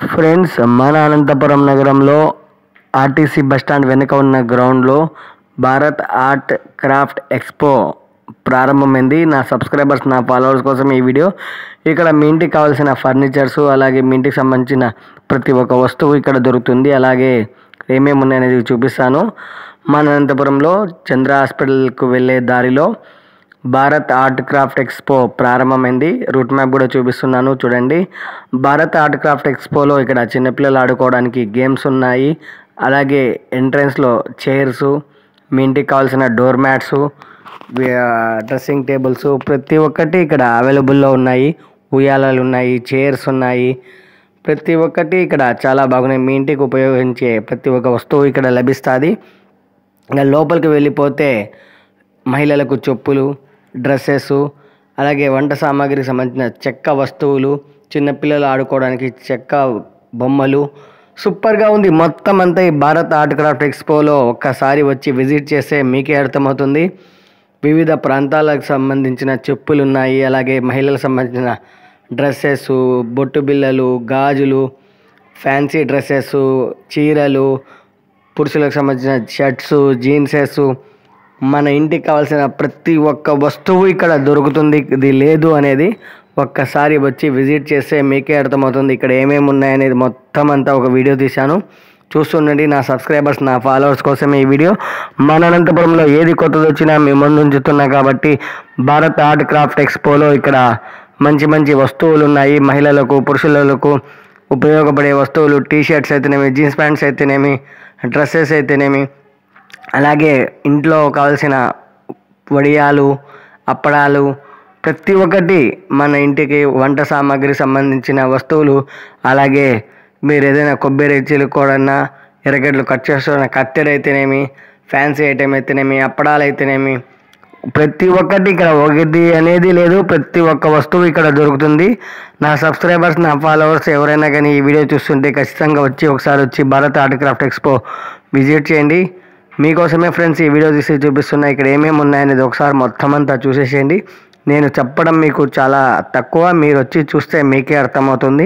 Friends, మన అనంతపురం నగరంలో RTC bus stand వెనుక ఉన్న గ్రౌండ్లో భారత్ ఆర్ట్ క్రాఫ్ట్ ఎక్స్పో ప్రారంభమైంది. నా సబ్స్క్రైబర్స్, నా ఫాలోవర్స్ కోసం ఈ వీడియో. ఇక్కడ మీ ఇంటికి కావాల్సిన ఫర్నిచర్స్, అలాగే మీ ఇంటికి సంబంధించిన ప్రతి ఒక్క వస్తువు ఇక్కడ దొరుకుతుంది. అలాగే ఏమేమి ఉన్నాయనేది చూపిస్తాను. మన అనంతపురంలో చంద్ర హాస్పిటల్కు వెళ్ళే దారిలో భారత్ ఆర్ట్ క్రాఫ్ట్ ఎక్స్పో ప్రారంభమైంది. రూట్ మ్యాప్ కూడా చూపిస్తున్నాను, చూడండి. భారత్ ఆర్ట్ క్రాఫ్ట్ ఎక్స్పోలో ఇక్కడ చిన్నపిల్లలు ఆడుకోవడానికి గేమ్స్ ఉన్నాయి. అలాగే ఎంట్రన్స్లో చైర్స్, మీ ఇంటికి కావాల్సిన డోర్ మ్యాట్స్, డ్రెస్సింగ్ టేబుల్స్ ప్రతి ఒక్కటి ఇక్కడ అవైలబుల్లో ఉన్నాయి. ఉయ్యాలలు ఉన్నాయి, చైర్స్ ఉన్నాయి. ప్రతి ఒక్కటి ఇక్కడ చాలా బాగున్నాయి. మీ ఇంటికి ఉపయోగించే ప్రతి ఒక్క వస్తువు ఇక్కడ లభిస్తుంది. ఇంకా లోపలికి వెళ్ళిపోతే మహిళలకు చెప్పులు, డ్రెస్సెస్, అలాగే వంట సామాగ్రికి సంబంధించిన చెక్క వస్తువులు, చిన్నపిల్లలు ఆడుకోవడానికి చెక్క బొమ్మలు సూపర్గా ఉంది. మొత్తం అంతా ఈ భారత్ ఆర్ట్ క్రాఫ్ట్ ఎక్స్పోలో ఒక్కసారి వచ్చి విజిట్ చేస్తే మీకే అర్థమవుతుంది. వివిధ ప్రాంతాలకు సంబంధించిన చెప్పులు ఉన్నాయి. అలాగే మహిళలకు సంబంధించిన డ్రెస్సెస్, బొట్టు బిళ్ళలు, గాజులు, ఫ్యాన్సీ డ్రెస్సెస్, చీరలు, పురుషులకు సంబంధించిన షర్ట్స్, జీన్సెస్, మన ఇంటికి కావాల్సిన ప్రతి ఒక్క వస్తువు ఇక్కడ దొరుకుతుంది. ఇది లేదు అనేది ఒక్కసారి వచ్చి విజిట్ చేస్తే మీకే అర్థమవుతుంది ఇక్కడ ఏమేమి ఉన్నాయనేది. మొత్తం అంతా ఒక వీడియో తీశాను, చూస్తుండండి. నా సబ్స్క్రైబర్స్, నా ఫాలోవర్స్ కోసం ఈ వీడియో. మన అనంతపురంలో ఏది కొత్తది వచ్చినా మీ ముందు ఉంచుతున్నా కాబట్టి భారత్ ఆర్ట్ క్రాఫ్ట్ ఎక్స్పోలో ఇక్కడ మంచి మంచి వస్తువులు ఉన్నాయి. మహిళలకు, పురుషులకు ఉపయోగపడే వస్తువులు, టీషర్ట్స్ అయితేనేమి, జీన్స్ ప్యాంట్స్ అయితేనేమి, డ్రెస్సెస్ అయితేనేమి, అలాగే ఇంట్లో కావాల్సిన వడియాలు, అప్పడాలు ప్రతి ఒక్కటి మన ఇంటికి వంట సామాగ్రికి సంబంధించిన వస్తువులు. అలాగే మీరు ఏదైనా కొబ్బరి చిలుకోవడన్నా, ఎర్రగడ్డలు కట్ చేసుకోవడం, కత్తెర అయితేనేమి, ఫ్యాన్సీ ఐటెం అయితేనేమి, అప్పడాలు అయితేనేమి ప్రతి ఒక్కటి ఇక్కడ ఒకటి అనేది లేదు. ప్రతి ఒక్క వస్తువు ఇక్కడ దొరుకుతుంది. నా సబ్స్క్రైబర్స్, నా ఫాలోవర్స్ ఎవరైనా కానీ ఈ వీడియో చూస్తుంటే ఖచ్చితంగా ఒకసారి వచ్చి Bharat art craft expo visit చేయండి. మీకోసమే ఫ్రెండ్స్ ఈ వీడియో తీసి చూపిస్తున్నా. ఇక్కడ ఏమేమి ఉన్నాయనేది ఒకసారి మొత్తం అంతా చూసేసేయండి. నేను చెప్పడం మీకు చాలా తక్కువ, మీరు వచ్చి చూస్తే మీకే అర్థమవుతుంది.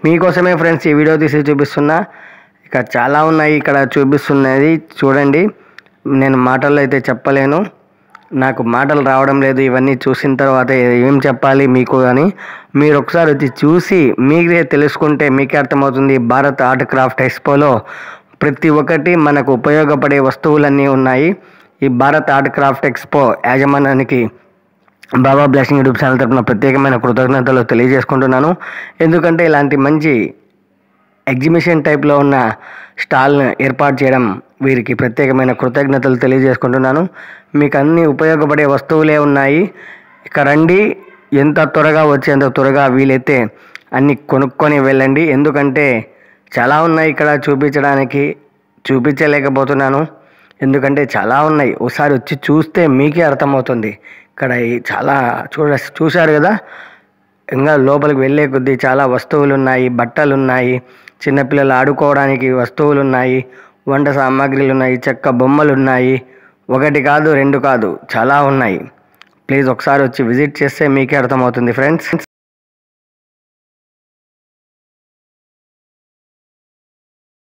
మీకోసమే ఫ్రెండ్స్ ఈ వీడియో తీసి చూపిస్తున్నా. ఇక చాలా ఉన్నాయి ఇక్కడ చూపిస్తున్నది, చూడండి. నేను మాటల్లో అయితే చెప్పలేను, నాకు మాటలు రావడం లేదు. ఇవన్నీ చూసిన తర్వాత ఏం చెప్పాలి మీకు అని మీరు ఒకసారి వచ్చి చూసి మీరే తెలుసుకుంటే మీకే అర్థమవుతుంది. భారత్ ఆర్ట్ క్రాఫ్ట్ ఎక్స్పోలో ప్రతి ఒక్కటి మనకు ఉపయోగపడే వస్తువులన్నీ ఉన్నాయి. ఈ భారత్ ఆర్ట్ క్రాఫ్ట్ ఎక్స్పో యాజమాన్యానికి బాబా బ్లెస్సింగ్ యూట్యూబ్ ఛానల్ తరపున ప్రత్యేకమైన కృతజ్ఞతలు తెలియజేసుకుంటున్నాను. ఎందుకంటే ఇలాంటి మంచి ఎగ్జిబిషన్ టైప్లో ఉన్న స్టాల్ను ఏర్పాటు చేయడం వీరికి ప్రత్యేకమైన కృతజ్ఞతలు తెలియజేసుకుంటున్నాను. మీకు అన్ని ఉపయోగపడే వస్తువులే ఉన్నాయి. ఇక రండి, ఎంత త్వరగా వచ్చేంత త్వరగా వీలైతే అన్నీ కొనుక్కొని వెళ్ళండి. ఎందుకంటే చాలా ఉన్నాయి ఇక్కడ చూపించడానికి, చూపించలేకపోతున్నాను ఎందుకంటే చాలా ఉన్నాయి. ఒకసారి వచ్చి చూస్తే మీకే అర్థమవుతుంది. ఇక్కడ చాలా చూశారు కదా, ఇంకా లోపలికి వెళ్ళే కొద్దీ చాలా వస్తువులు ఉన్నాయి. బట్టలు ఉన్నాయి, చిన్నపిల్లలు ఆడుకోవడానికి వస్తువులు ఉన్నాయి, వంట సామాగ్రిలు ఉన్నాయి, చెక్క బొమ్మలు ఉన్నాయి. ఒకటి కాదు, రెండు కాదు, చాలా ఉన్నాయి. ప్లీజ్ ఒకసారి వచ్చి విజిట్ చేస్తే మీకే అర్థమవుతుంది ఫ్రెండ్స్.